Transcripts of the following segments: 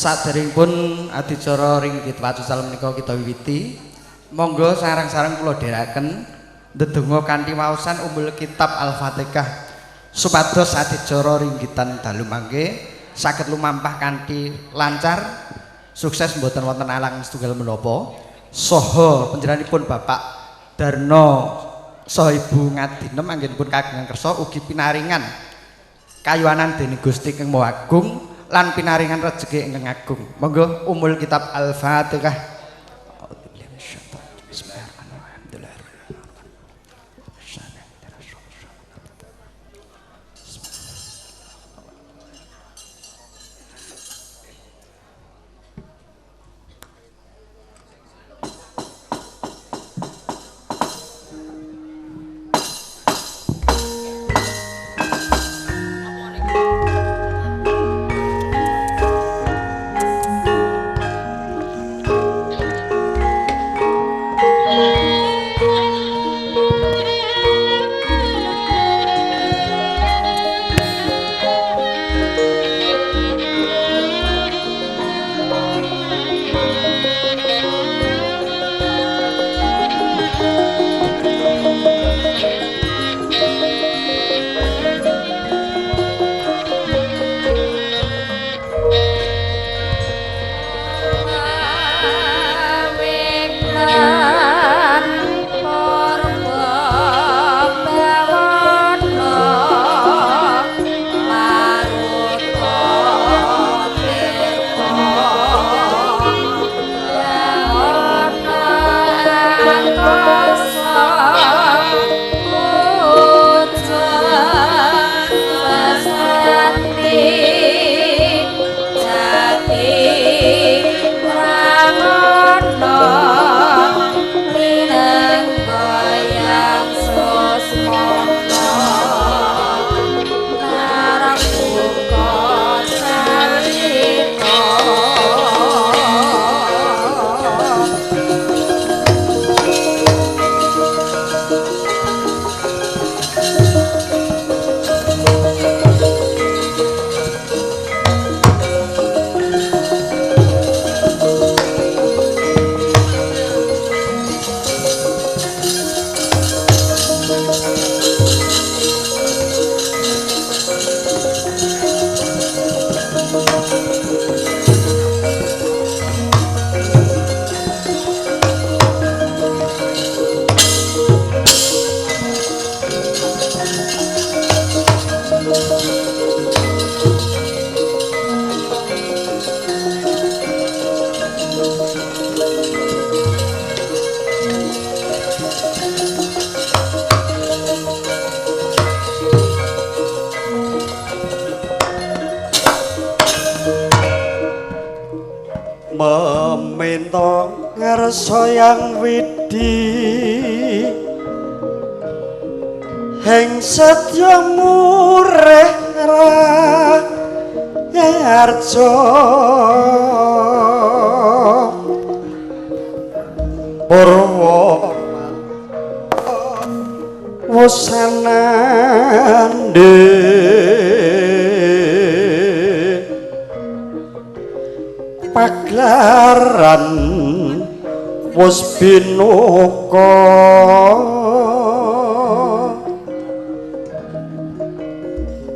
Saderengipun adicara ringgit wacucal menika kita wiwiti. Monggo sareng-sareng kula dherekaken ndedonga kanthi waosan umbul kitab Al-Fatihah supados adicara ringgitan dalu mangke saged lumampah kanthi lancar sukses mboten wonten alang setunggal menapa saha panjenenganipun Bapak Darno saha Ibu Ngadinem anggenipun kagungan kersa ugi pinaringan kayuanan dening Gusti Kang Maha Agung lan pinaringan rejeki ingkang agung. Monggo umul kitab Al-Fatihah. Meminta ngersa yang widi heng setya mureh raharja purwa wusanande paglaran wis binuka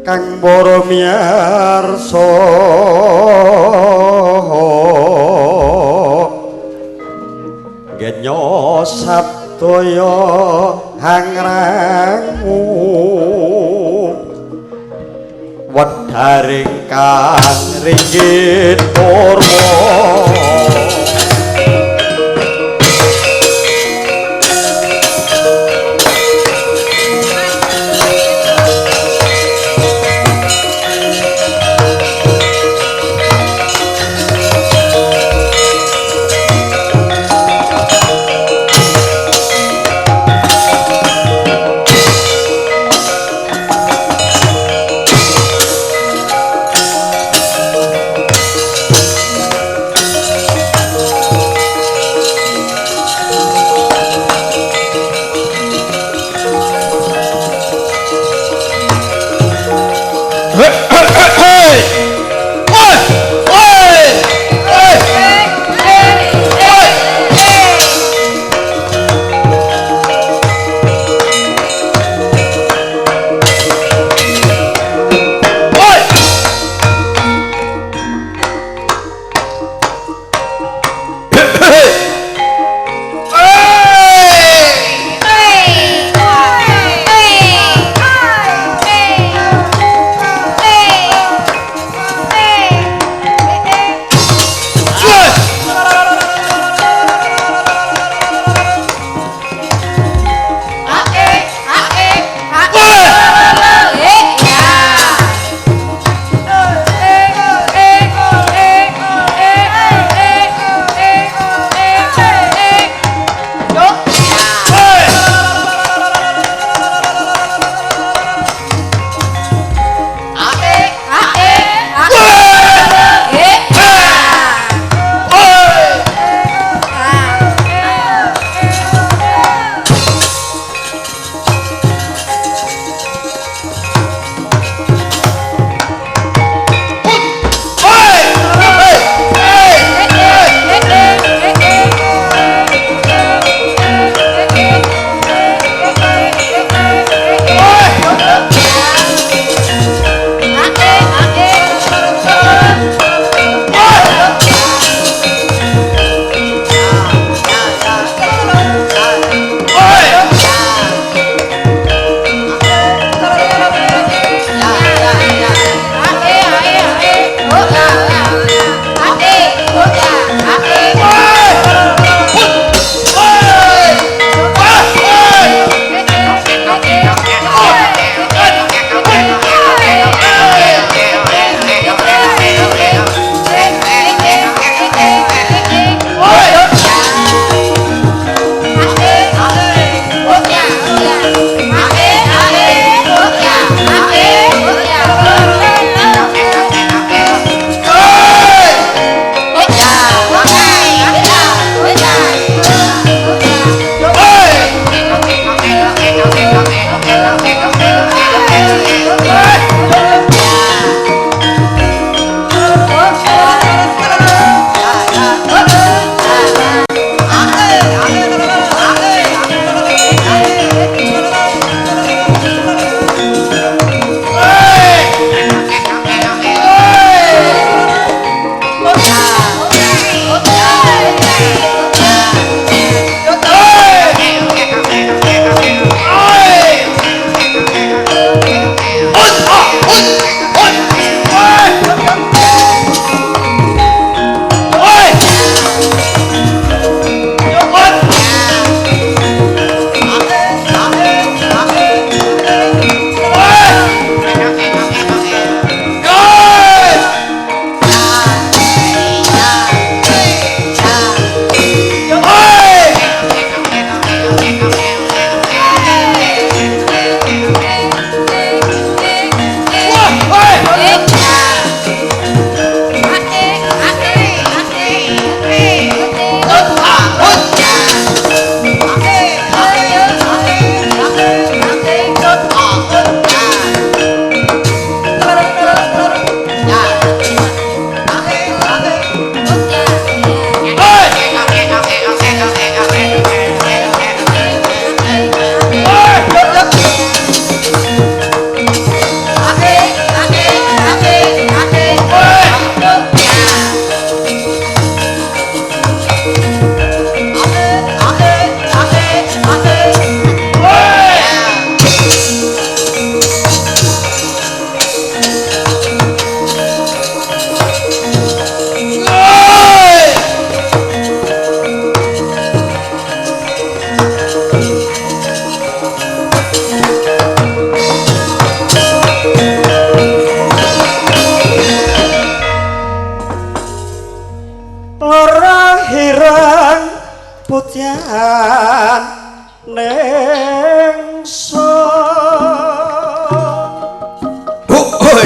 kang para miyarsa genya sadaya hangrangmu wedharing kang ringgit purwa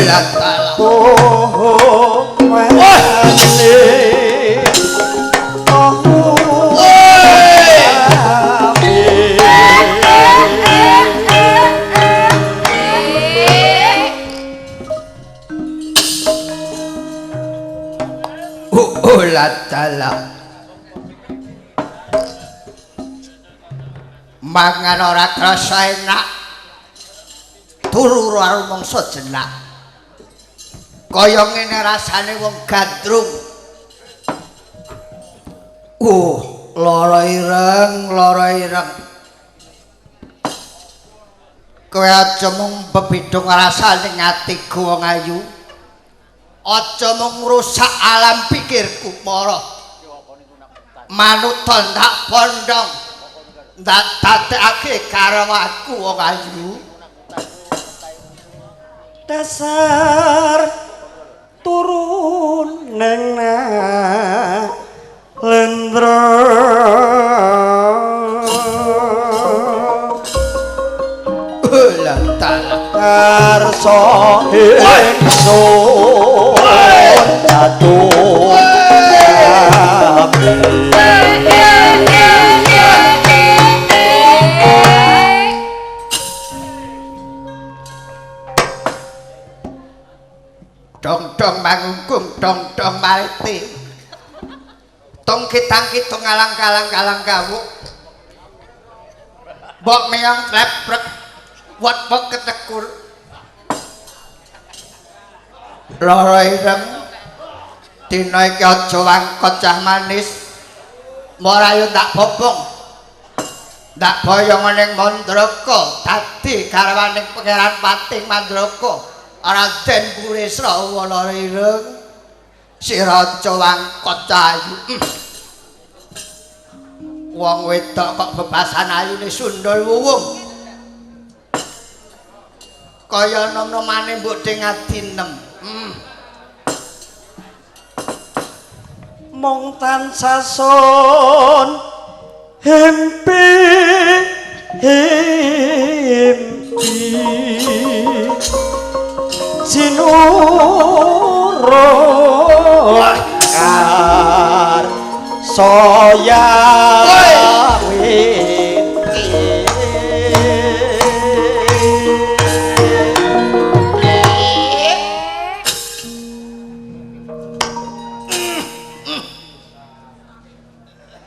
lah dalah. Oh, dalah. Mangan ora krasa enak. Turu karo mangsa jenak. Kaya ngene rasane wong gandrung. Lara ireng. Kowe aja mung bebidung rasane atiku wong ayu. Aja mung ngrusak alam pikirku para. Manut ndak pondong. Ndak tatekake karo aku wong ayu. Dasar turun neng lendra karso ingsun jatuh dong mangungkung dong mariti tong kitang kitung alang-kalang kawuk bok meong leprek wat ketekur lara ireng dina iki aja wangkot cah manis morayo ndak bobong ndak boyong ning Mandraka dadi garwaning Pangeran Pating Mandraka Raden Burisrawa lara ireng sira aja wangkot cahayu wong wedok kok bebasan ayune sundul wuwung kaya nom-nomane mbok ding adinem mong tansah sun himpi sinuro kar soya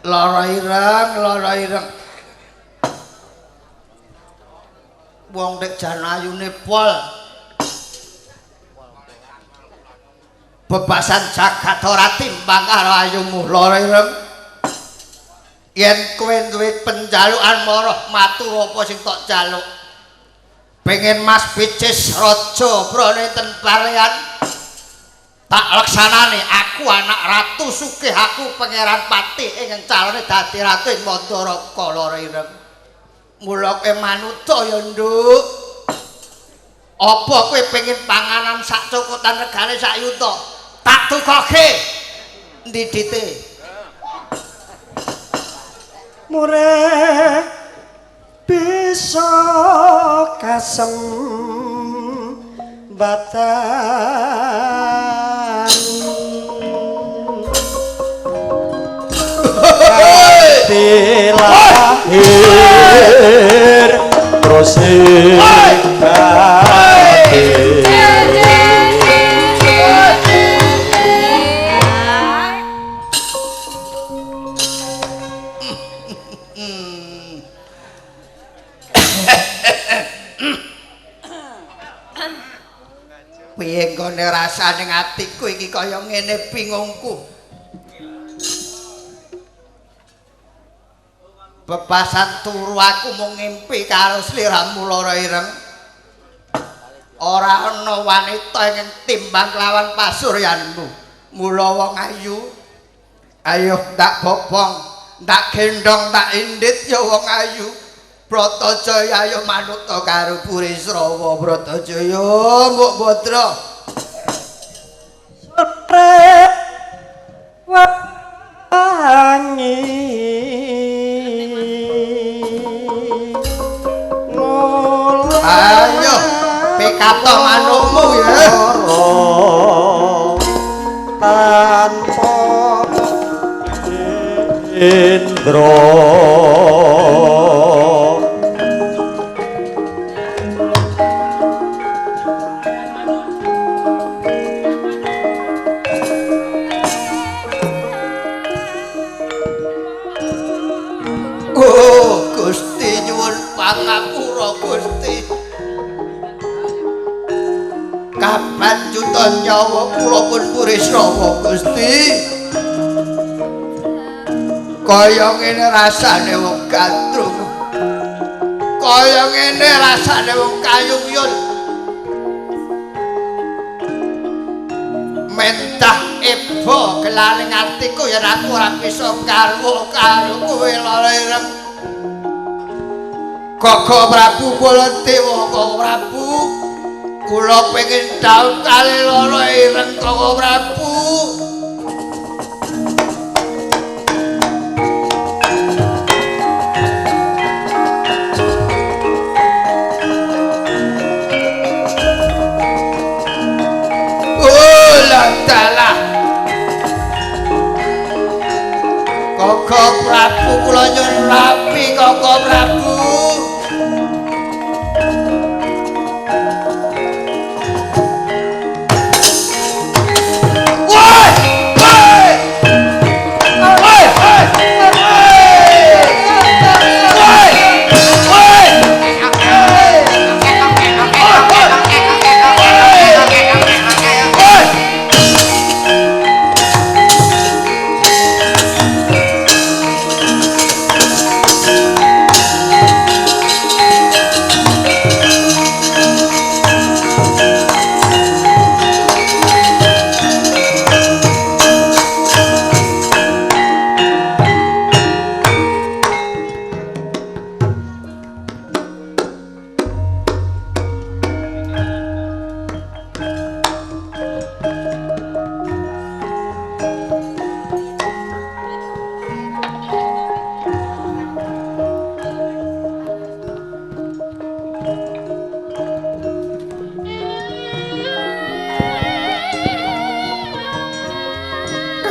lara ireng wong dek jan ayune pol bebasan jagat ora timbang karo ayumu lara ireng yen kowe duwe penjalukan marah matur apa sing tok jaluk pengen Mas Bicis Raja Praneten Palean tak laksanane aku anak ratu sugih aku Pangeran Pati ingkang calone dadi ratu ing Mandaraka lara ireng mula kowe manuta ya nduk apa kowe pengen panganan sak cokotan regane sak yuta tak tukoke ndidite mureh bisa kasem batan dilahir terus piye nggone rasane atiku iki kaya ngene bingungku bebasan turu aku mung ngimpi karo sliramu lara ireng ora ana wanita ingkang timbang lawan pasuryanmu mula wong ayu ayo ndak bobong ndak gendong ndak indit ya wong ayu Bratajaya ayo manut karo Burisrawa Bratajaya mbok Badra sore wangi ayo PK katon manukmu ya. Tanpa Indra Gusti nyuwun pangapura Gusti. Kapan juta nyawa kula pun purisrawa Gusti. Kaya ngene rasane wong gandrung. Kaya ngene rasane wong kayuyun. Mentah eba kelaring atiku yen aku ora bisa karo kowe lara ireng. Koko Prabu Baladewa, Koko Prabu. Kula pengin taun kali lara ireng Koko Prabu. Dalah Koko Prabu kula nyuwun rapi Koko Prabu.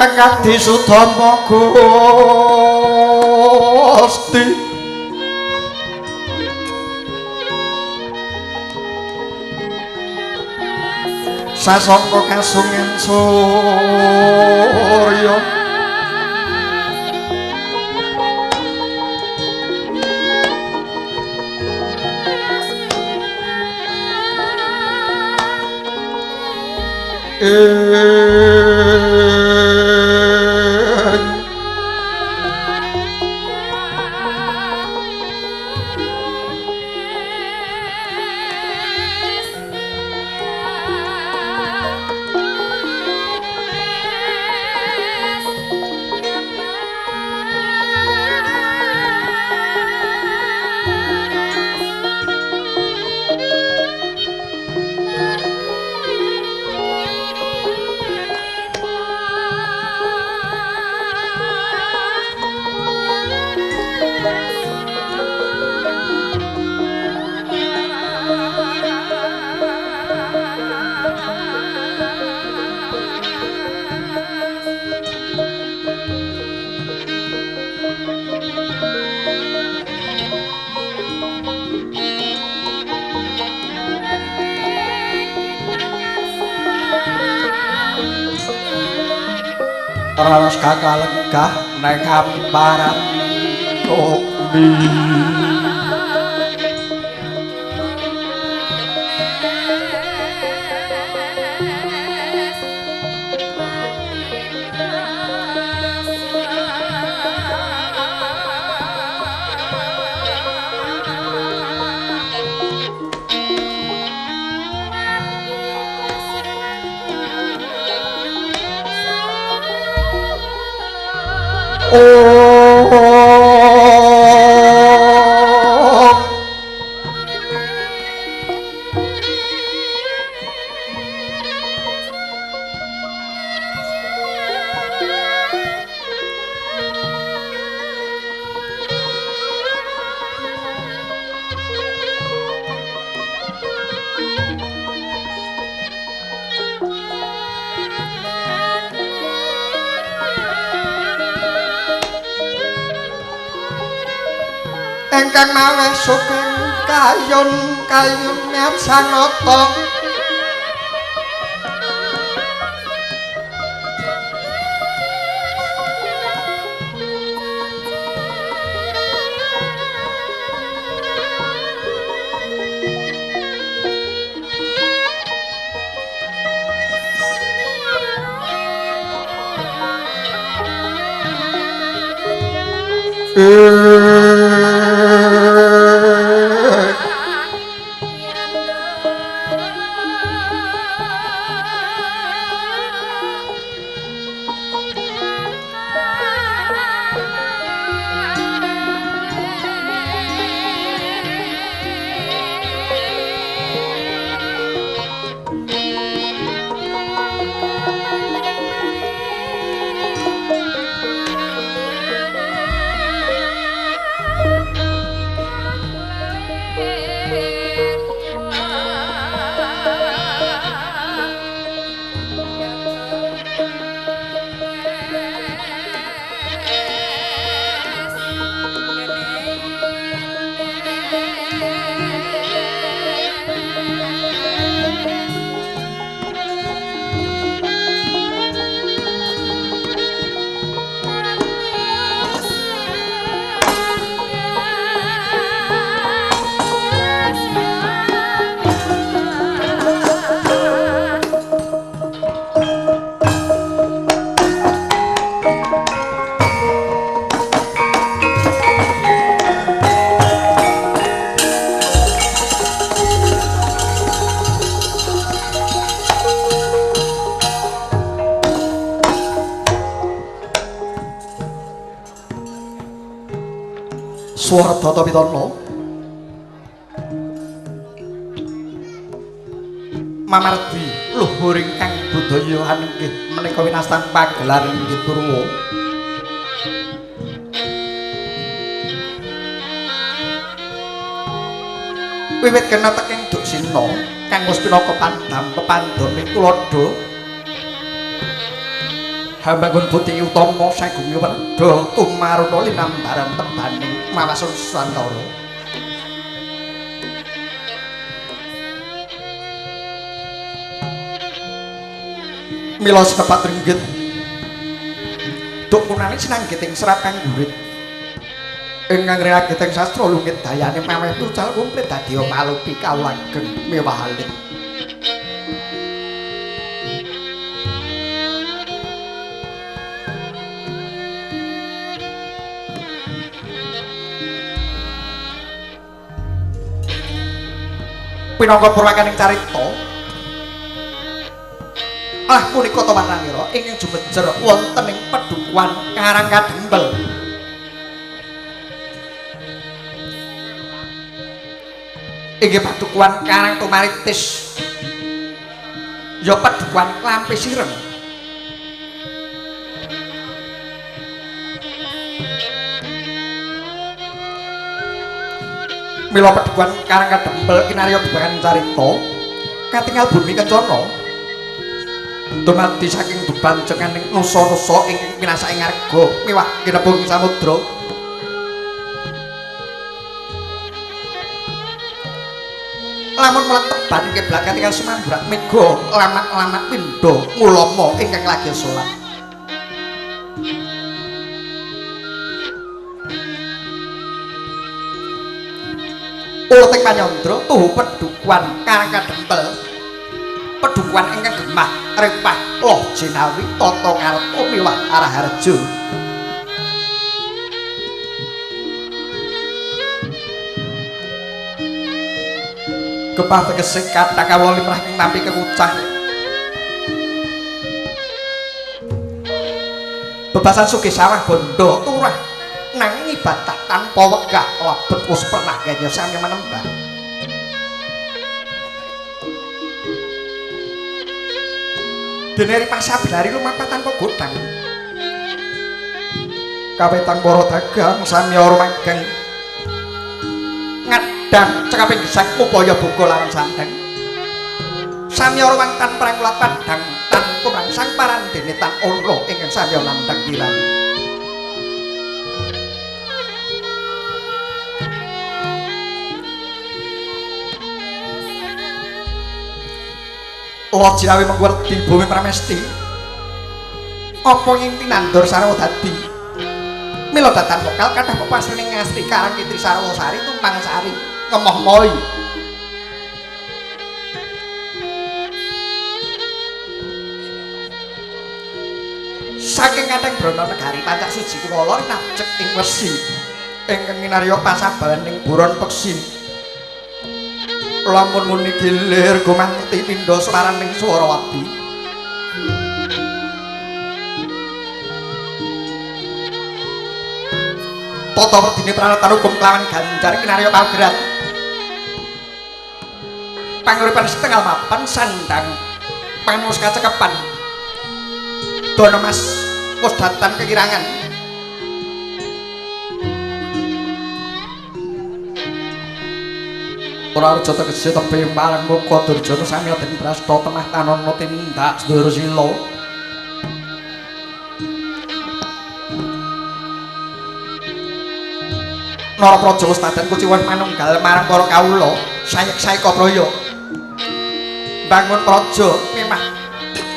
Kakang Disudama Gusti sasongko kasungen surya Raos kakalengkah nang kamparan kopi. ingkang maweh sugeng kayun nyat sanata Swara Tata Pitana mamargi luhur ingkang budaya inggih menika winastan pagelaran inggih Purwa wiwit kena teking Duksina kang wis pinaka pandam pepandhane tuladha Hambangun Putih Utama Sagumi Werda tumaruna linambaran tembaning mawasun Santara mila senepat ringgit dukunane sinanggiting serat kang gurit ingkang reagiting sastra lungit dayane maweh tucal komplit dadi palupi kawulageng mewah alit pinangka purwakaning carita punika tawananira ingkang jumejer wonten ing Pedukuhan Karangkadempel inggih Pedukuhan Karang Tumaritis ya Pedukuhan Klampi Sireng mila Pedukuhan Karangkadempel kinarya babagan carita katingal bumi kencana dumadi saking bebanjenganing nusa-nusa ingkang pinasa ing arga miwah kinepung samudra lamun mleteban kiblat katingal sumambrak mega lamak-lamak pindha ngulama ingkang lagi salat Uleting Panyandra tuhu Pedukuhan Karangkadempel Pedukuhan ingkang gemah repah loh jinawi tata ngalpa miwah Araharja gemah tegese kathah kawula limrah ing nampi kekucah bebasan sugih sawah bondo turah nanging ibadah tanpa wegah labet wis pernah kaya sami menembah dene pasablari lumampah tanpa godhang kawetang para dagang sami rumagang ngadang cekaping gesek upaya buka lawan sandang sami ruwang tan prangkulat padhang tan kumrangsang parandene tan ana ingkang sami landhang kirang Lojirawi mengwerti bumi pramesti. Apa ing tinandor sarwa dadi? Mila datan vokal kathah pepasrene ngasti Karang Kitri Sarwasari tumpang sari ngemoh moi. Saking kateng Brana Negari Pancak Suci kula nafcek ing wesi ingkang minarya pasabahan ing buron peksi. Lamun muni gilir gumanti pindha swaraning Swarawati. Tata werdine pranatan hukum kelawan ganjar kinarya pawgeran. Panguripan setengah mapan sandang pangus kacekepan. Dono Mas wis datang kekirangan. Ora arja tegese tepe marang Muka Durjana sami den prasta temah tanana tindak sedulur sila. Narapraja wis tadan kuciwah manunggal marang para kawula sayek-sayek Kapraya. Bangun praja memah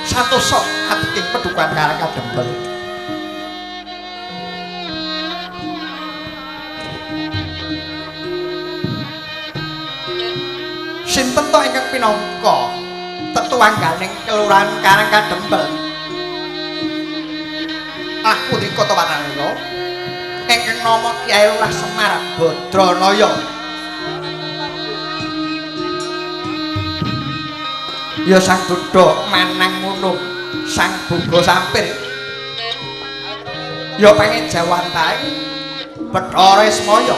satosa atiking pedukan Karang Kadempel. Sinten to ingkang pinangka tetuangganing kelurahan Karang Kadempel? Aku di Kota Wanarya ingkang nama Kyai Lurah Semar Badranaya. Ya sang Dudha manang munung sang Buga Sampir. Ya pengen jawantahe Bathara Ismaya.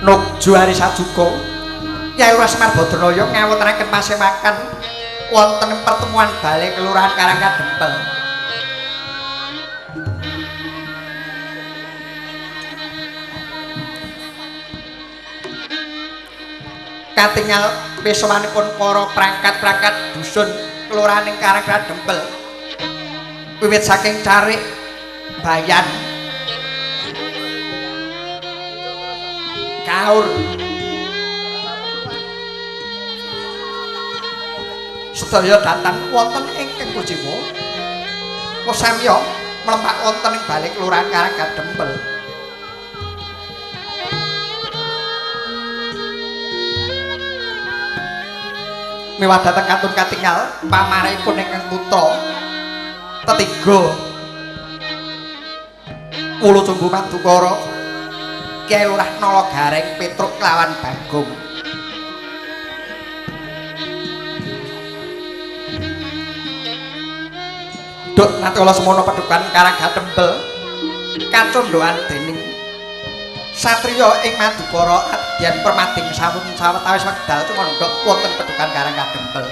Nukju Ari Sajuka Kyai Lurah Semar Badranaya ngawontenaken pasewakan wonten pertemuan bale kelurahan Karang Kadempel. Katingal pesawanipun para prangkat-prangkat dusun kelurahan ing Karang Kadempel wiwit saking Carik, Bayan, Kaur, sedaya datang wonten ingkang kuciwa samya mlempak wonten ing balik kelurahan Karang Kadempel. Miwah dateng kantun katingal pamaripun ingkang putra tetiga Ulu Cumbu Madukara Kyai Lurah Nalagareng Petruk lawan Bagong. Duk natala semono pedukan Karang Kadempel kacondhoan dening satriya ing Madukara adyan permading sawun sawetawis wekdal tumandhak wonten pedukan Karang Kadempel.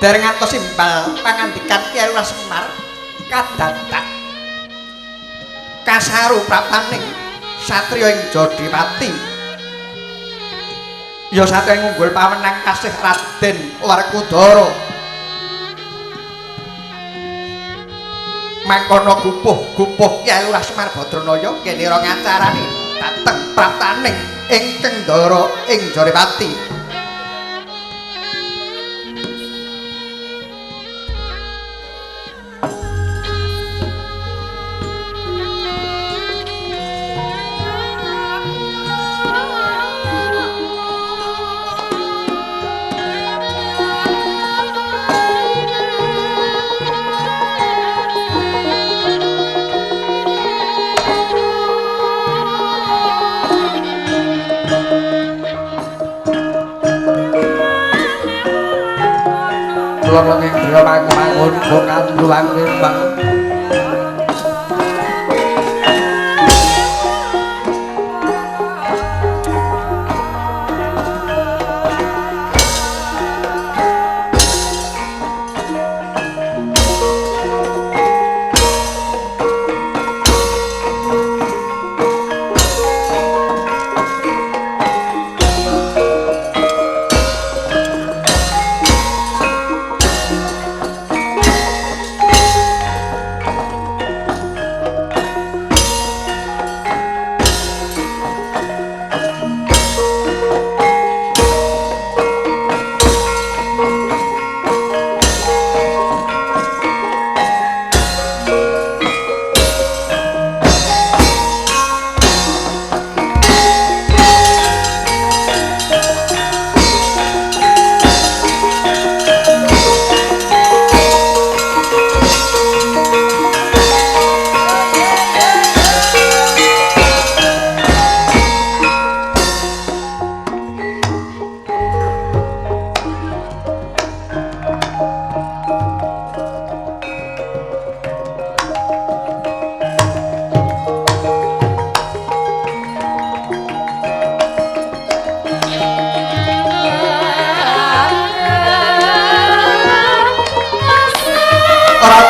Dereng ngantos imbal pangandikan Kyai Lurah Semar kadadak kasaru prapaning satriya ing Jodipati. Ya satya ngunggul pamenang kasih Raden Werkudara. Mangkono gupuh Kyai Lurah Semar Badranaya kenira ngacarani dateng prataning ing Kendara ing Jodipati. Lorong ing griya mangun bukan luang limbang.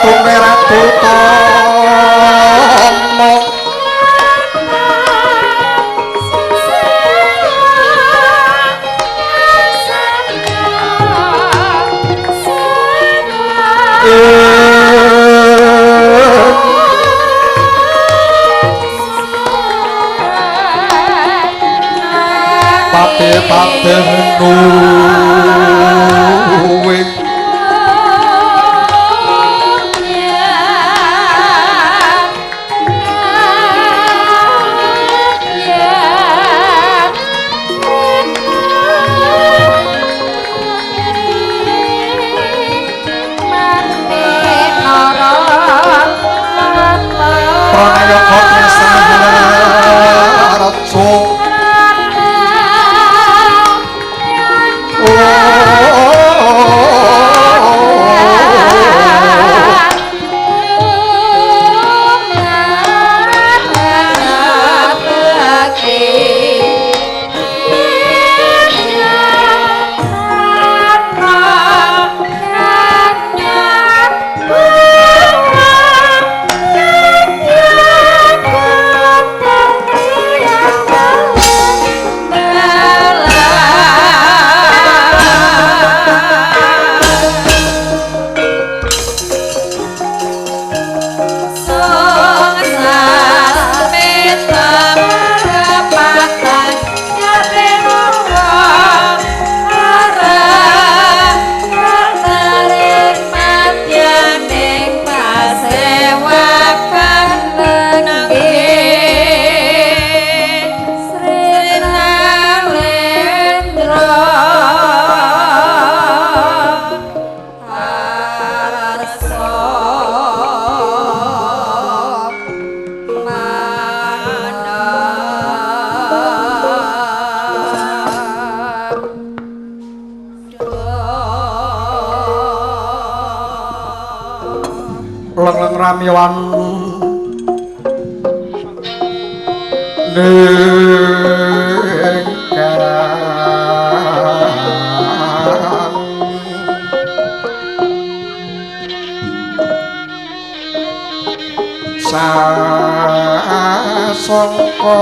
tunge ratu tomo Pate nuwing pranayaka tresna raja leng ramiwan sasangka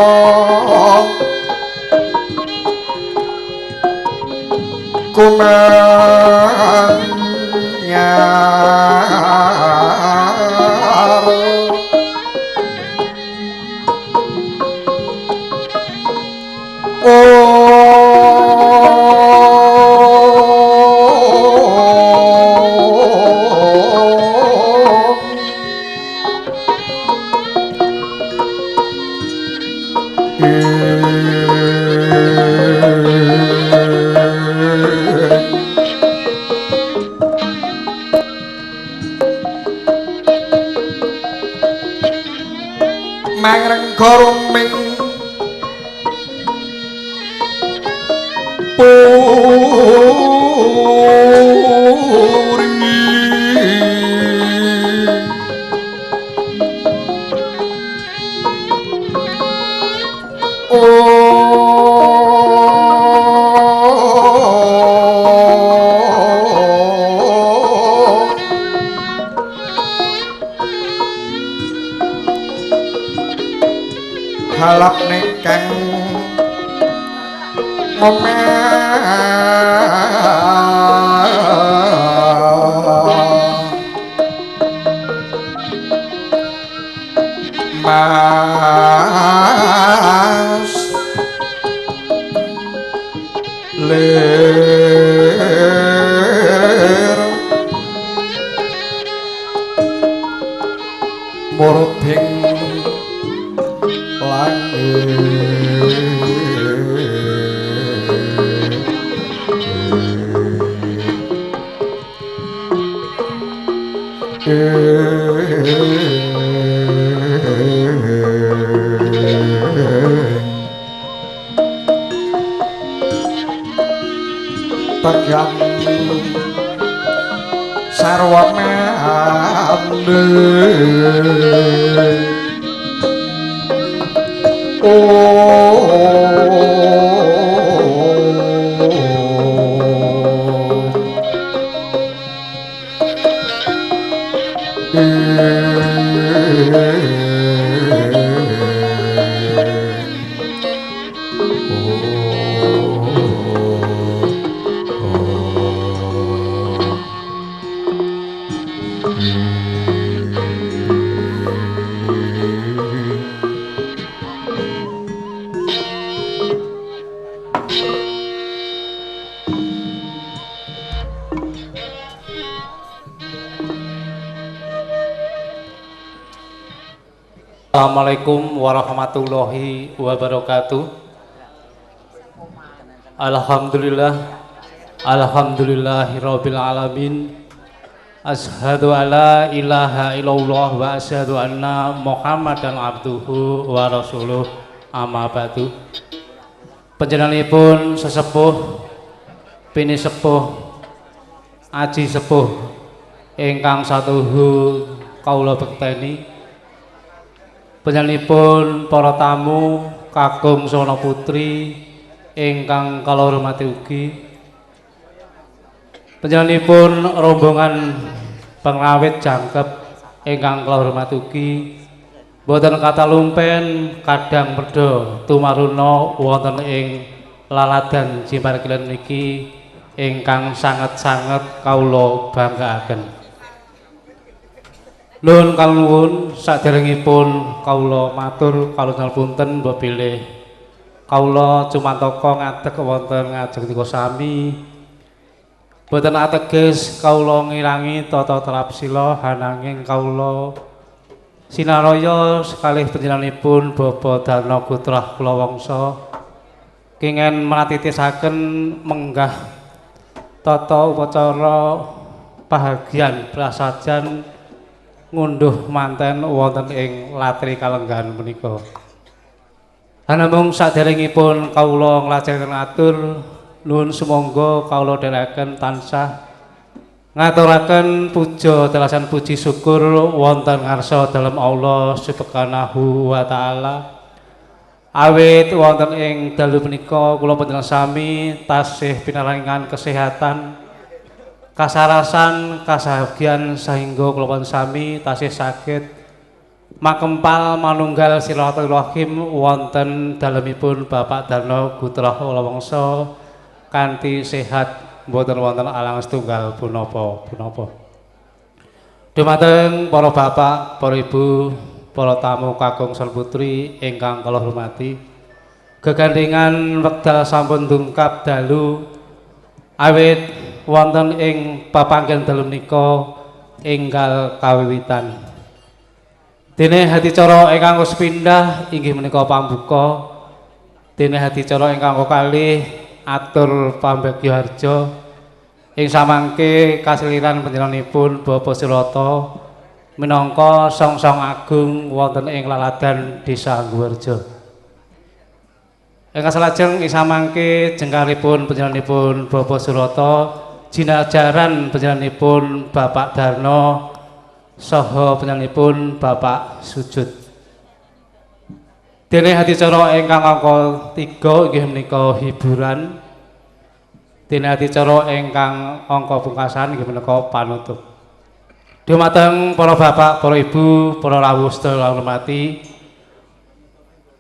mangrengga ruming halap nekang mas ler murbing Tegang sarwa mande Assalamualaikum warahmatullahi wabarakatuh. Alhamdulillah, alhamdulillahirabbil alamin. Asyhadu alla ilaha illallah wa asyhadu anna Muhammadan abduhu wa rasuluh. Amma ba'du. Panjenenganipun sesepuh pini sepuh aji sepuh ingkang satuhu kawula bekteni. Panjenenganipun para tamu kakung Swana Putri ingkang kula hormati ugi. Panjenenganipun rombongan pengrawit jangkep ingkang kula hormati ugi. Boten kata lumpen kadang perdo tumaruna wonten ing laladan Jimbarkilen niki ingkang sanget-sanget kawula banggaaken. Nuwun kaluwun saderengipun kawula matur kalungan punten mbok bilih kawula cumantaka ngadeg wonten ngajeng tika sami. Boten ateges kawula ngirangi tata trapsila hananging kawula sinaraya sekalih panjenenganipun Bapak Darna Putra kula wangsa kenging mratitisaken menggah tata upacara bahagian prasajan ngunduh manten wonten ing latri kalenggahan menika. Namung saderengipun kawula nglajengaken atur nuwun sumangga kawula dherekaken tansah ngaturaken puja telasan puji syukur wonten ngarsa dalem Allah Subhanahu wa taala. Awit wonten ing dalu menika kula panjenengan sami tasih pinaringan kesehatan, kasarasan, kasabagian sehingga kula panjenengan sami tasih saged makempal manunggal silaturahim wonten dalemipun Bapak Darna Putra kula wangsa kanthi sehat mboten wonten alang setunggal punapa-punapa. Dumateng para bapak, para ibu, para tamu kakung Swana Putri ingkang kula hormati, gegandhengan wekdal sampun dungkap dalu awit wonten ing papanggen dalu menika enggal kawiwitan. Dene hadicara ingkang sepindhah inggih menika pambuka. Dene hadicara ingkang kalih atur pambagya harja ing samangke kaseliran panjenenganipun Bapak Sirata minangka songsong agung wonten ing laladan Desa Angguwarja. Ingkang salajeng ing samangke jengkaripun panjenenganipun Bapak Sirata jinajaran panjenenganipun Bapak Darna saha panjenenganipun Bapak Sujud. Dene hadicara ingkang angka 3 inggih menika hiburan. Dene hadicara ingkang angka pungkasan inggih menika panutup. Dumateng para bapak, para ibu, para rawuh sedaya hormati,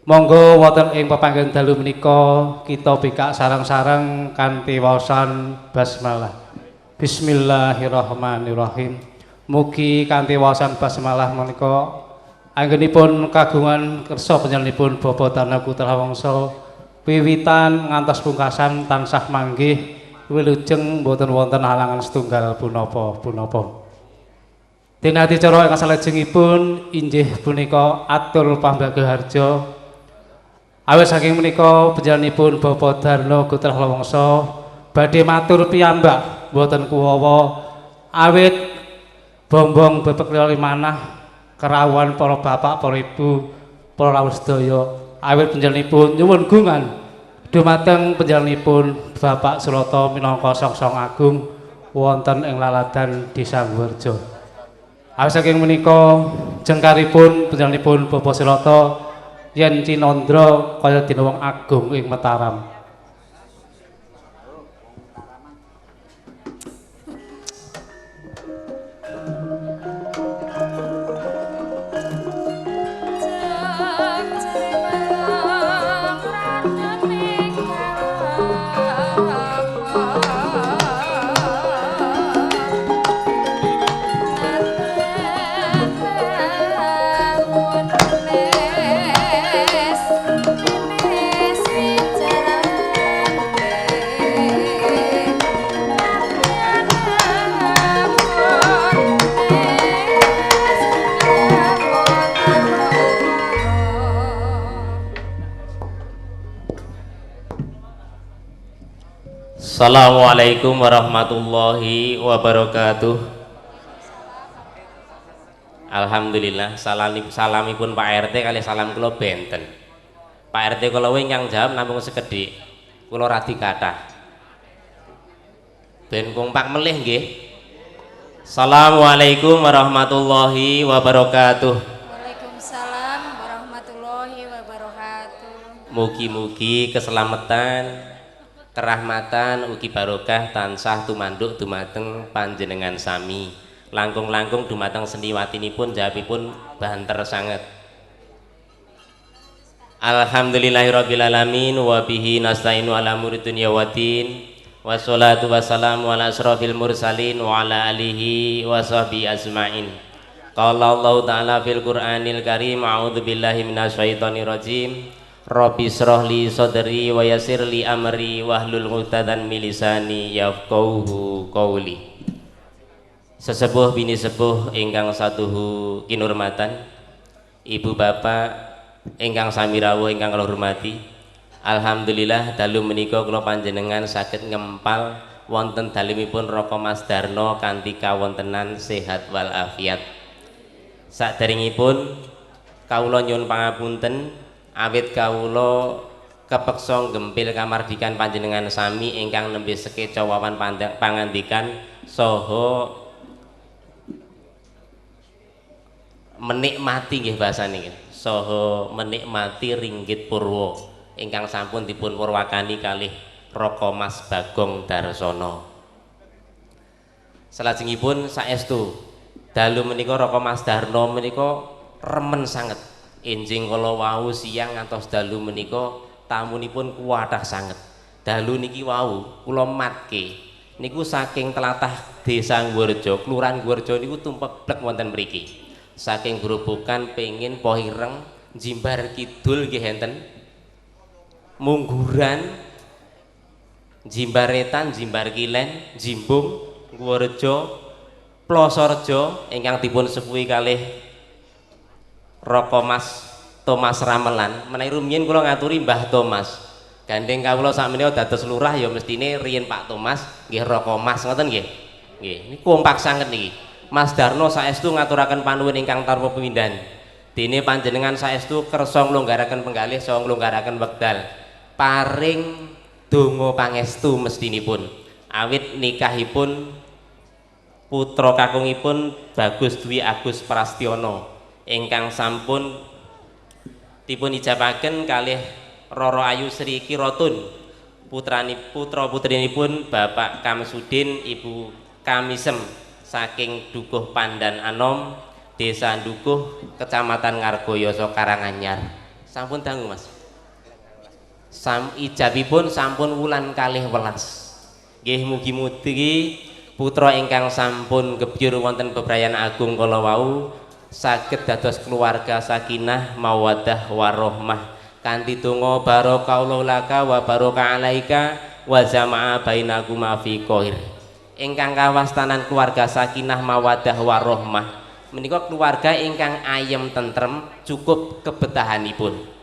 monggo wonten ing pepanggen dalu menika kita bikak sareng-sareng kanthi waosan basmalah. Bismillahirrahmanirrahim. Mugi kanthi waosan basmalah menika anggenipun kagungan kersa panjenenganipun Bapak Darna Putra Wangsa wiwitan ngantos pungkasan tansah manggih wilujeng boten wonten halangan setunggal punapa-punapa. Dene acara ingkang salajengipun inggih punika atur pambagya harja. Awit saking menika panjenenganipun Bapak Darna Putra Wangsa badhe matur piyambak boten kuwawa awit bombong bebek lali manah kerawuhan para bapak, para ibu, para rawuh sedaya awit panjenenganipun nyuwun gungan dumateng panjenenganipun Bapak Surata minangka songsong agung wonten ing laladan Desa Angguwarja. Awit saking menika jengkaripun panjenenganipun Bapak Surata yen cinandra kaya dina wong agung ing Mataram. Yes, Assalamualaikum warahmatullahi wabarakatuh. Alhamdulillah salamipun Pak RT kali salam kula benten. Pak RT kula ingkang jawab namung sekedhik. Kula radi kathah. Ben kompak melih nggih. Assalamualaikum warahmatullahi wabarakatuh. Waalaikumsalam warahmatullahi wabarakatuh. Mugi-mugi keselamatan, kerahmatan, ugi barokah tansah tumanduk dumateng panjenengan sami. Langkung-langkung dumateng seniwatinipun jawabipun banter sanget. Alhamdulillahirabbil alamin wa bihi nasta'inu ala umuri dunya waddin. Wassalatu wassalamu ala asrofil mursalin wa ala alihi wa sahbihi ajma'in. Qala Allah ta'ala fil Qur'anil Karim, a'udzu billahi minasyaitonir rajim. Rabbi shrah li sadri wa yassir li amri wahlul 'uqdatam min lisani yafqahu qawli. Sesepuh bini sepuh ingkang satuhu kinurmatan, ibu bapak ingkang sami rawuh ingkang kula hormati. Alhamdulillah dalu menika kula panjenengan saged ngempal wonten dalemipun Raka Mas Darno kanthi kawontenan sehat wal afiat. Saderengipun kawula nyuwun pangapunten awit kawula kepeksa gempil kamardikan panjenengan sami ingkang nembe sekeca wawan pangandikan saha menikmati nggih basane nggih, saha menikmati ringgit purwa ingkang sampun dipun purwakani kalih Raka Mas Bagong Darsono. Salajengipun saestu dalu menika Raka Mas Darno menika remen sanget. Enjing kala wau siang ngantos dalu menika tamunipun kuwathah sanget. Dalu niki wau kula matke niku saking tlatah Desa Ngurjo, Kelurahan Ngurjo niku tumpeblek wonten mriki. Saking grobogan pengin Pohireng, Jimbar Kidul nggih enten. Mungguran, Jimbaretan, Jimbar Kilen, Jimbung, Ngurjo, Plosorjo ingkang dipun sepuhi kalih Raka Mas Thomas Ramelan. Menawi rumiyin kula ngaturi Mbah Thomas. Gandeng kawula sakmenika dados lurah ya mestine riyin Pak Thomas nggih Raka Mas ngoten nggih. Nggih, niku kompak sanget niki. Mas Darno saestu ngaturaken panuwun ingkang tanpa pemindhan. Dene panjenengan saestu kersa nglonggaraken penggalih saha nglonggaraken wekdal. Paring donga pangestu mestinipun. Awit nikahipun putra kakungipun Bagus Dwi Agus Prastiono ingkang sampun dipun ijabaken kalih Roro Ayu Sri Kirotun putra putrinipun Bapak Kamsudin Ibu Kamisem saking Dukuh Pandan Anom Desa Dukuh Kecamatan Ngargoyoso Karanganyar. Sampun dangu Mas. Ijabipun sampun wulan kalih welas. Nggih mugi-mugi putra ingkang sampun gebyur wonten bebrayan agung kala wau saged dados keluarga sakinah mawaddah warahmah kanthi donga barokahullahu laka wa barokah alaika wa jama'a bainakuma fi khair. Ingkang kawastanan keluarga sakinah mawaddah warahmah menika keluarga ingkang ayem tentrem cukup kebetahanipun.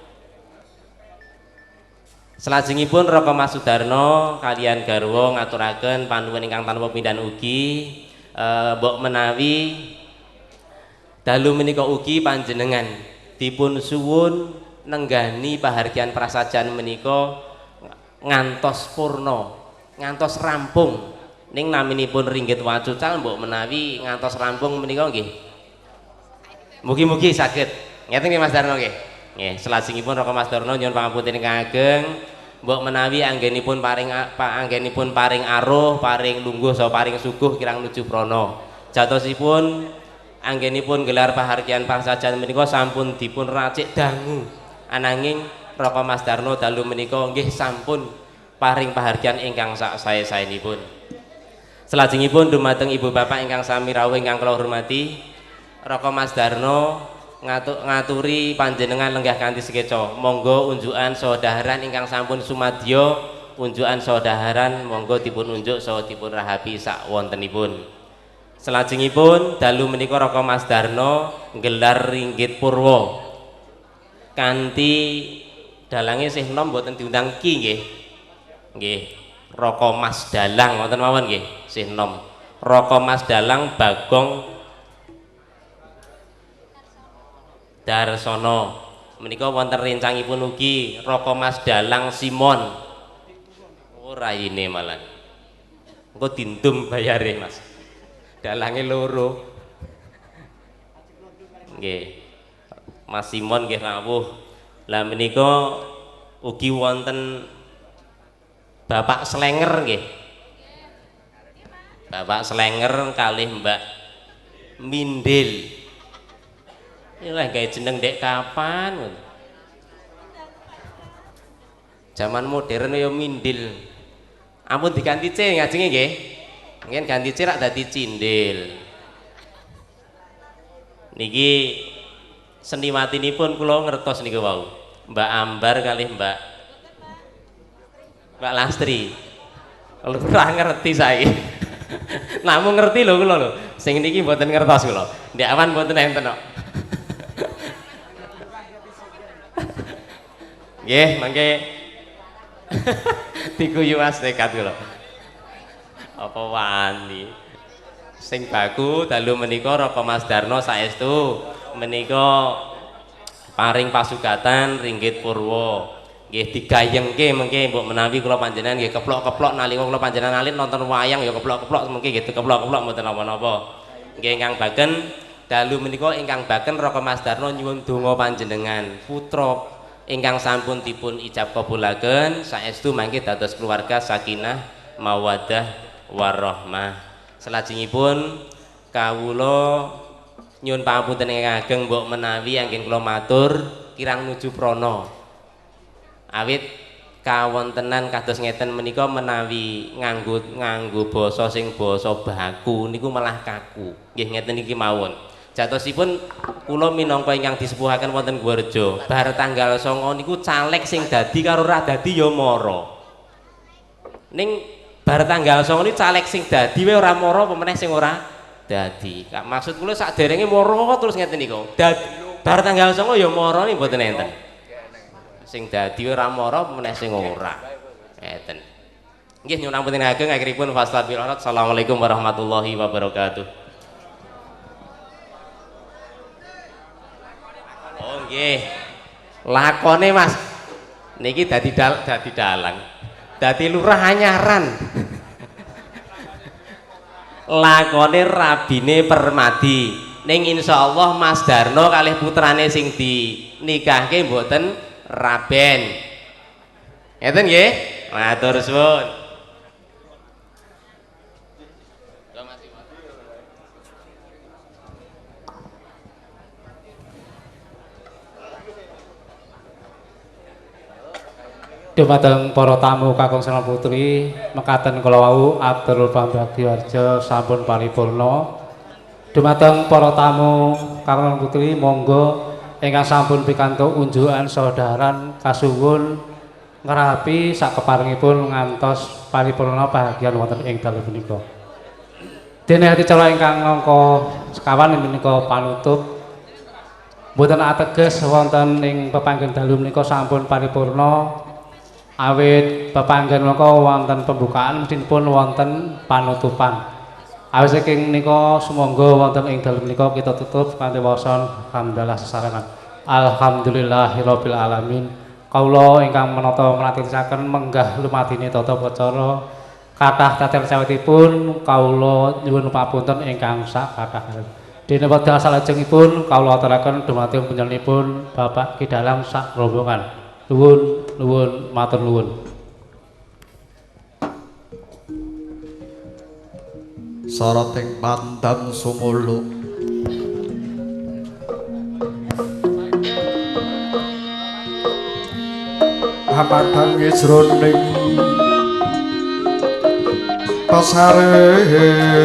Salajengipun Raka Mas Sudarno kalian garwa ngaturaken panuwun ingkang tanpa pindhan ugi mbok menawi dalu menika ugi panjenengan dipun suwun nenggani pahargyan prasajan menika ngantos purna, ngantos rampung. Ning naminipun ringgit wacucal mbok menawi ngantos rampung menika nggih. Mugi-mugi saged. Ngeten nggih Mas Darno nggih. Nggih, salajengipun Raka Mas Darno nyuwun pangapunten ingkang ageng. Mbok menawi anggenipun paring aruh, paring lungguh saha paring suguh kirang nuju prana. Jatosipun anggenipun gelar pahargyan prasajan menika sampun dipun racik dangu. Ananging Raka Mas Darno dalu menika nggih sampun paring pahargyan ingkang sak sae-saenipun. Salajengipun dumateng ibu bapak ingkang sami rawuh ingkang kula hormati, Raka Mas Darno ngaturi panjenengan lenggah kanthi sekeca. Monggo unjukan saudharan ingkang sampun sumadya, unjukan saudharan monggo dipun unjuk saha dipun rahapi sak wontenipun. Salajengipun dalu menika Raka Mas Darno nggelar ringgit purwa kanthi dalange sih nom mboten diundang ki nggih. Nggih. Raka Mas Dalang wonten mawon nggih sih nom Raka Mas Dalang Bagong Darsono menika wonten rencangipun ugi Raka Mas Dalang Simon ora ini malah engko dindum bayare Mas dalange loro nggih Mas Simon nggih rawuh lah menika ugi wonten Bapak Slenger nggih. Bapak Slenger kalih Mbak Mindil. Ini lah gawe jeneng dek kapan? Zaman modern ya Mindil. Ampun diganti C ngajenge nggih. Mungkin ganti C rak dadi Cindil. Niki seniwatinipun kula ngertos niku wau. Mbak Ambar kalih Mbak Lastri. Ora ngerti saiki. Namun ngerti lho kula lho. Sing niki mboten ngertos kula. Ndek awan mboten enten kok. Nggih, mangke diguyu Mas nekat kula. Apa wani? Sing baku dalu menika Raka Mas Darno saestu menika paring pasugatan ringgit purwa. Nggih digayengke mengke mbok menawi kula panjenengan nggih keplok-keplok nalika kula panjenengan alit nonton wayang ya keplok-keplok mengke gitu keplok-keplok mboten napa-napa. Nggih ingkang baken dalu menika ingkang baken Raka Mas Darno nyuwun donga panjenengan putra ingkang sampun dipun ijab kabulaken saestu mangke dados keluarga sakinah mawaddah warahmah. Salajengipun kawula nyuwun pangapunten ingkang ageng mbok menawi anggen kula matur kirang nuju prana. Awit kawontenan kados ngeten menika menawi nganggo basa sing basa baku niku malah kaku. Nggih ngeten iki mawon. Jatosipun kula minangka ingkang disepuhaken wonten Guwarjo, bar tanggal 9 niku caleg sing dadi karo ora dadi ya mara. Ning bar tanggal 9 niku caleg sing dadi wae ora mara apa meneh sing ora dadi. Maksud kula saderenge mara terus ngeten niku. Bar tanggal 9 ya mara niku mboten enten. Sing dadi ora mara meneh sing ora ngeten nggih nyuwun ampun ageng akhiripun fastabil alat. Assalamualaikum warahmatullahi wabarakatuh. Oh nggih lakone Mas niki dadi dalang dadi lurah anyaran lakone rabine Permadi ning insyaallah Mas Darno kalih putrane sing dinikahke mboten Raben. Ngeten nggih? Matur suwun. Dumateng para tamu kakung Sena Putri, mekaten kala wau atur pambagyawarja sampun paripurna. Dumateng para tamu kakung Putri monggo ingkang sampun pikantuk unjukan saudaran kasuwun ngrapi sakeparengipun ngantos paripurna bahagian wonten ing dalu punika. Dene acara ingkang angka sekawan menika panutup mboten ateges wonten ing pepanggen dalu menika sampun paripurna awit pepanggen menika wonten pembukaan mestipun wonten panutupan. Awit saking nika sumangga wonten ing dalem menika kita tutup kanthi waosan hamdalah sesarengan. Alhamdulillahirabbil alamin. Kawula ingkang menata mlatinaken menggah lumadine tata pacara kathah tatel sawetipun kawula nyuwun papunten ingkang sak kathah. Dene wekdal salajengipun kawula aturaken dumateng panjenenganipun Bapak Ki Dalang sak rombongan. Nuwun matur nuwun. Sarating pandang sumuluk hamadang jroning pasareyan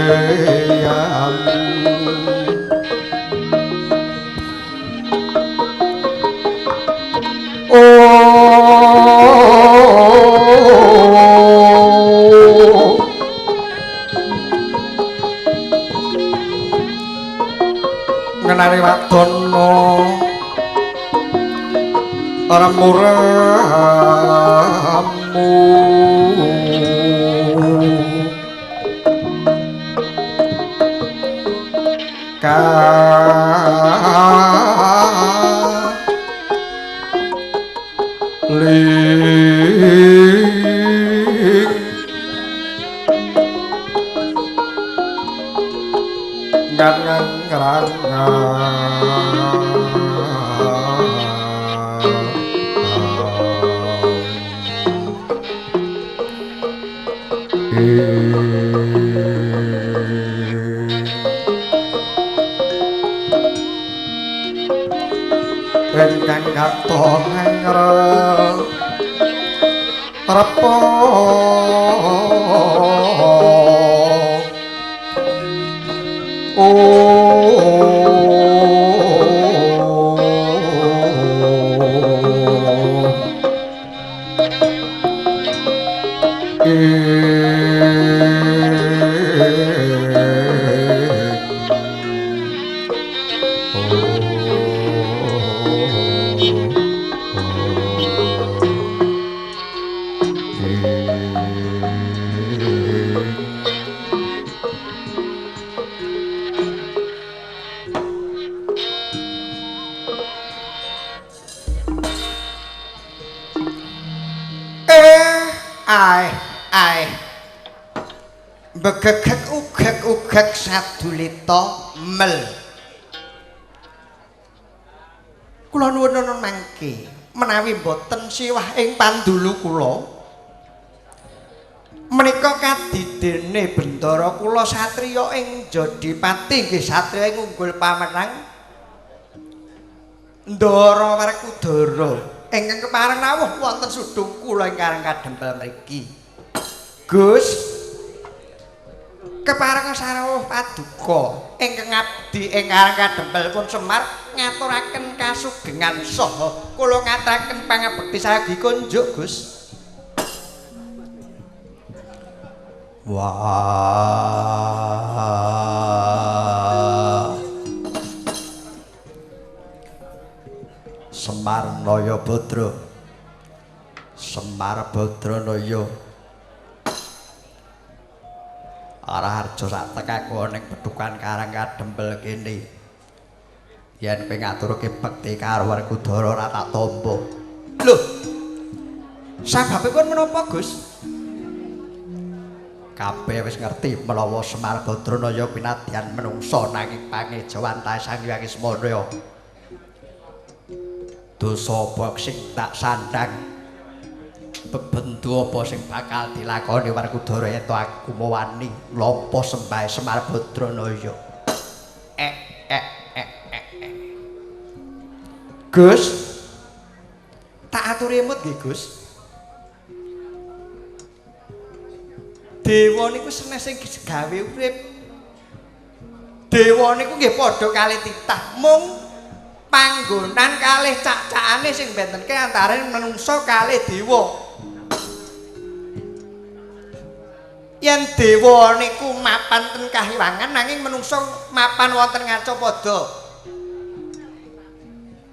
ngenani wadono ora muramu ingkang katon repo begegek sadulita mel kula nuwun mangke menawi boten siwah ing pandulu kula menika kadidene bendara kula satriya ing Jodipati nggih satriya ing unggul pamenang Ndara Werkudara ingkang kepareng rawuh wonten sudung kula ingkang kadempel mriki Gus kepareng sarawuh paduka ingkang abdi ingkang kadempel pun Semar ngaturaken kasugengan saha kula ngaturaken pangabekti sayagi kunjuk Gus. Wah Semar Naya Badra Semar Badranaya arah harja sak tekaku ning Pedukan Karang Kadempel kene yen kowe ngaturke bekti karo Werkudara ora tak tampa lho sababipun menapa Gus kabeh wis ngerti menawa Semar Badranaya kuwi nadyan menungsa nanging pangejawan ta Sang Hyang Ismana dosa apa sing tak sandhang bebendu apa sing bakal dilakoni Werkudara yen aku mawani lapa sembah Semar Badranaya Gus tak aturi emut nggih Gus dewa niku seneng sing gawe urip dewa niku nggih padha kalih titah mung panggonan kalih cak-cakane sing bentenke antarané menungsa kalih dewa yen dewa niku mapan ten kahiwangan nanging menungsa mapan wonten ngacapada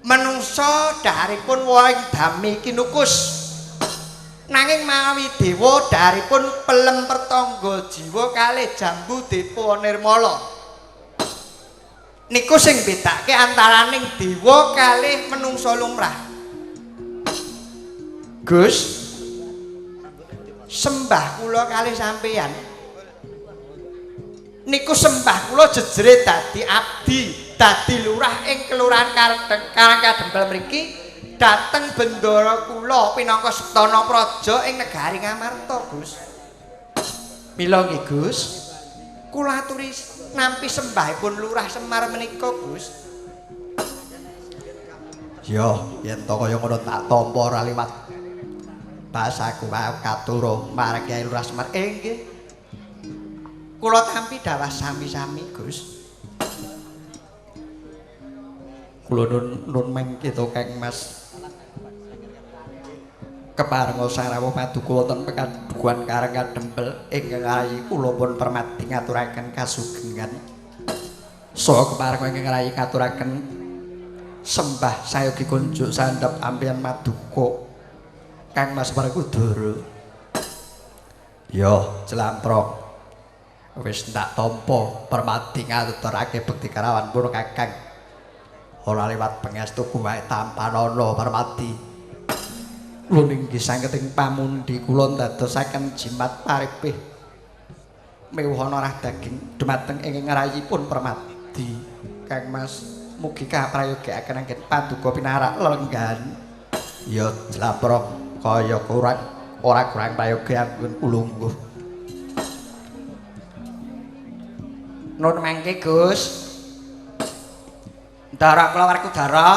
menungsa dhaharipun wong dami kinukus nanging mawi dewa dhaharipun pelem pertangga jiwa kalih jambu depa nirmala niku sing bedake antaraning dewa kalih menungsa lumrah Gus sembah kula kalih sampeyan niku sembah kula jejere dadi abdi dadi lurah ing kelurahan Karang Kadempel mriki dateng bendara kula pinangka Setana Praja ing negari Ngamarta Gus mila nggih Gus kula aturi nampi sembahipun lurah Semar menika Gus yo yen to kaya ngono tak tampa ora liwat basaku katuru marang Kyai Lurah Semar nggih kula tampi dawah sami-sami Gus kula nun mengke to Kang Mas keparenga sarawuh paduka wonten Pedukuhan Karang Kadempel ingkang rayi kula pun permati ngaturaken kasugengan saha keparenga ingkang rayi ngaturaken sembah sayogi kunjuk sandhep ampian maduka Kang Mas Werkudara yo Jlamprok Wis ndak tampa Permadi ngaturake bekti karawan pun Kakang. Ora liwat pangestu kuwae tampanana Permadi. Kula inggih sangketing pamundi kula ndadosaken jimat paripih mewuhana rah daging dumateng ing ngrayipun Permadi. Kang Mas mugi kaprayogakaken anggen paduka pinarak lenggan. Ya jlaprok kaya kurang ora kurang prayoga anggun ulungguh. Nun mangke Gus. Ndara kula Werkudara.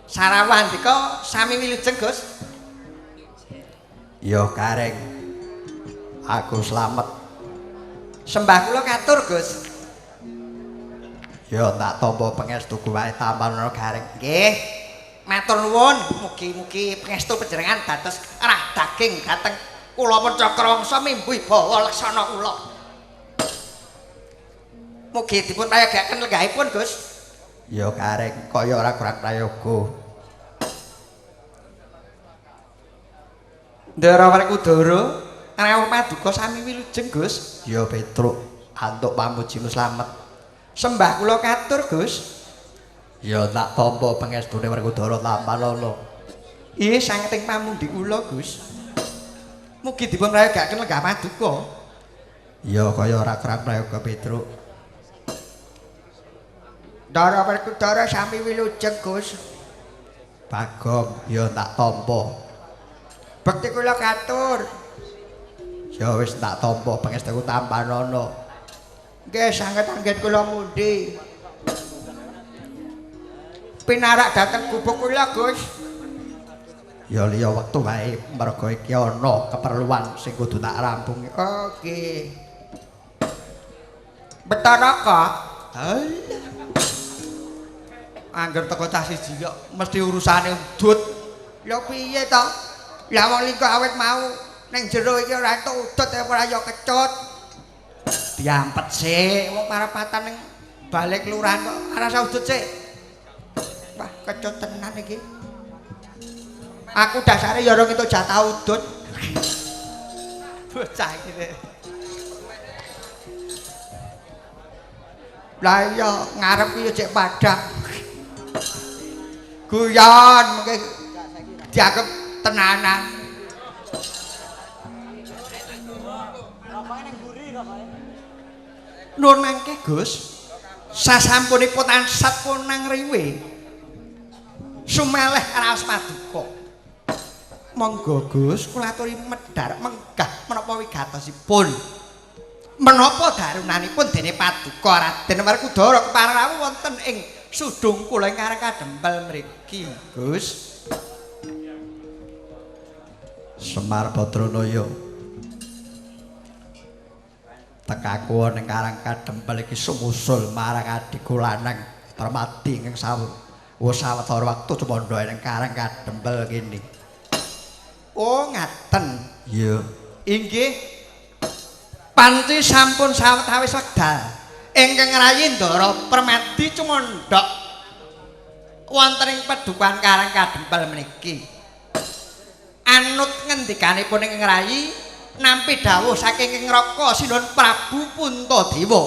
Sarawandika sami wilujeng Gus. Ya kareng. Aku slamet. Sembah kula katur Gus. Ya tak tampa pangestu kuwae tampanana gareng. Nggih. Matur nuwun, mugi-mugi pangestu panjenengan dados rah daging dhateng kula Pancakrawangsa mimbuh bawa leksana kula. Mugi dipun prayogakaken lenggahipun Gus. Ya kareng kaya ora kurang prayoga. Ndara Werkudara, rawuh paduka sami wilujeng Gus. Ya Petruk, antuk pamujimu slamet. Sembah kula katur Gus. Ya tak tampa pangestune Werkudara tampanana. Ih sangketing pamundi kula Gus. Mugi dipun prayogakaken lenggah paduka. Ya kaya ora kurang prayoga Petruk. Ndara Werkudara sami wilujeng Gus. Bagong ya tak tampa. Bekti kula katur. Ya wis tak tampa pangestuku tampanana. Nggih sanget anggen kula mundi. Pinarak dhateng gubuk kula Gus. Ya liya wektu wae merga iki ana keperluan sing kudu tak rampungi. Oke. Betara kok? Halah. Angger teko cah siji kok mesti urusane udut. Ya piye to? Lah wong lingko awet mau ning jero iki ora entuk udut ora ya kecut. Diampet sik wong parapatan ning balik kelurahan kok arasa udut sik. Wah, kecut tenan iki. Aku dasare ya ora entuk jatah udut. Bocah iki. Lah iya ngarep iki cek padhang. Guyon mengke dianggep tenanan. Nuwun mangke Gus. Sasampunipun tansah punang riwe. Sumeleh raos paduka. Monggo Gus kula aturi medhar menggah menapa wigatosipun. Menapa darunanipun dene paduka Raden Werkudara kepareng wonten ing sudung kula ingkang kadempel mriki, Gus. Semar Badranaya. Tekaku ning Karang Kadempel iki sumusul marang adhiku lanang Permadi ing sawetara wektu cemandha ning Karang Kadempel kene. Oh, ngaten. Iya. Inggih. Panci sampun sawetawis wekdal. Ingkang rayi Ndara Permadi cumandhak wonten ing Padukuhan Karang Kadempel meniki. Anut ngendikanipun ingkang rayi nampi dawuh saking Raka Sinuhun Prabu Puntadewa.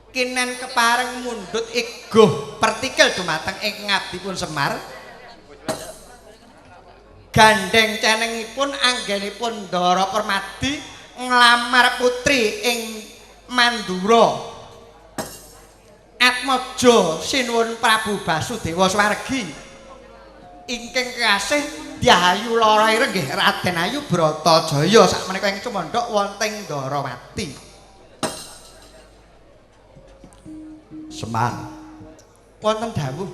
Kinen kepareng mundhut iguh pertikel dumateng ing ngabdipun Semar. Gandeng cenengipun anggenipun Ndara Permadi nglamar putri ing Mandura. Atmaja Sinuhun Prabu Basudewa Swargi. Ingkang kekasih Dyayu Lara Ireng nggih Raden Ayu Bratajaya sakmenika ing cumandhak wonten Ndarawati. Semar. Wonten dawuh.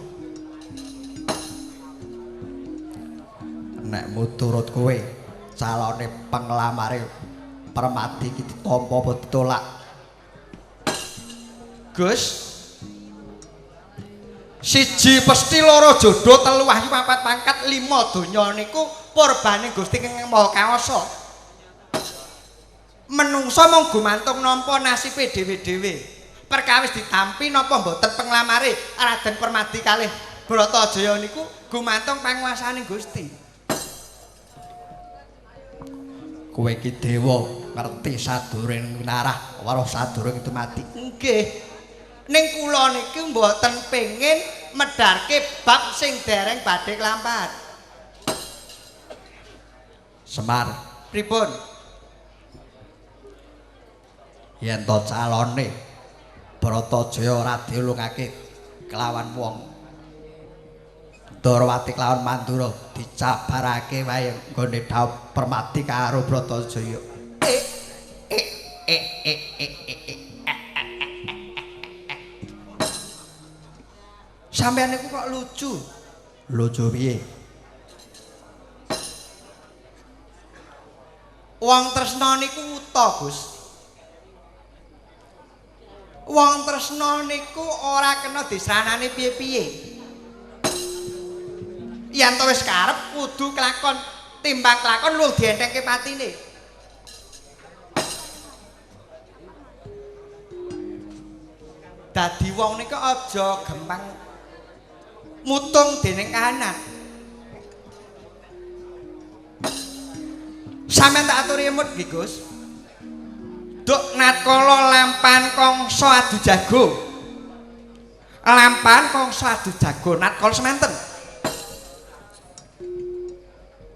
Nek muturut kowe calone penglamare Permadi iki ditampa apa ditolak? Gus. Siji pesti loro jodoh telu wahyu papat pangkat lima donya niku purbane Gusti Kang Maha Kawasa. Menungsa mung gumantung nampa nasibe dhewe-dhewe. Perkawis ditampi napa mboten penglamare Raden Permadi kalih Bratajaya niku gumantung panguwasaning Gusti. kowe iki dewa ngerti sadurunge winarah weruh sadurunge itu mati. Nggih. Ning kula niki mboten pengin medharke bab sing dereng badhe kelampar. Semar, pripun? Yen to calone Bratajaya ora diulungake kelawan wong Darawati kelawan Mandura dicabarake wae nggone dhawuh Permati karo Bratajaya. Sampeyan niku kok lucu. Lucu piye? Wong tresna niku wuta, Gus. Wong tresna niku ora kena disranani piye-piye. Yen to wis karep kudu kelakon, timbang kelakon lu dientengke patine. Dadi wong niku aja gampang mutung dening kahanan. Sampeyan tak aturi emut nggih, Gus. Duk natkala lampan kangsa adu jago. Lampan kangsa adu jago natkala semanten.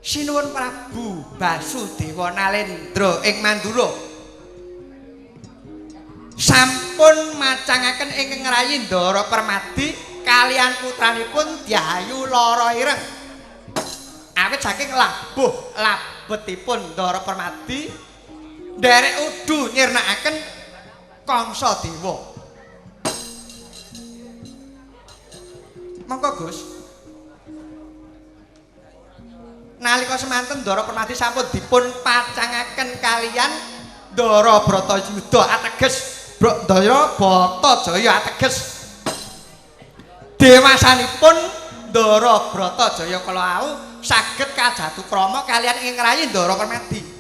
Sinuwun Prabu Basudewa Nalendra ing Mandura. Sampun macangaken ing ngrayi Ndara Permadi kalian putranipun Dyayu Lara Ireng. Awit saking labetipun Ndara Permadi nderek udu nyirnakaken Kamsa Dewa. Monggo Gus. Nalika semanten Ndara Permadi sampun dipun pacangaken kalian Ndara Bratayuda ateges Ndara Bratajaya ateges dewasanipun Ndara Bratajaya kala wau saged kajatukrama kalian ing ngrayi Ndara Permadi.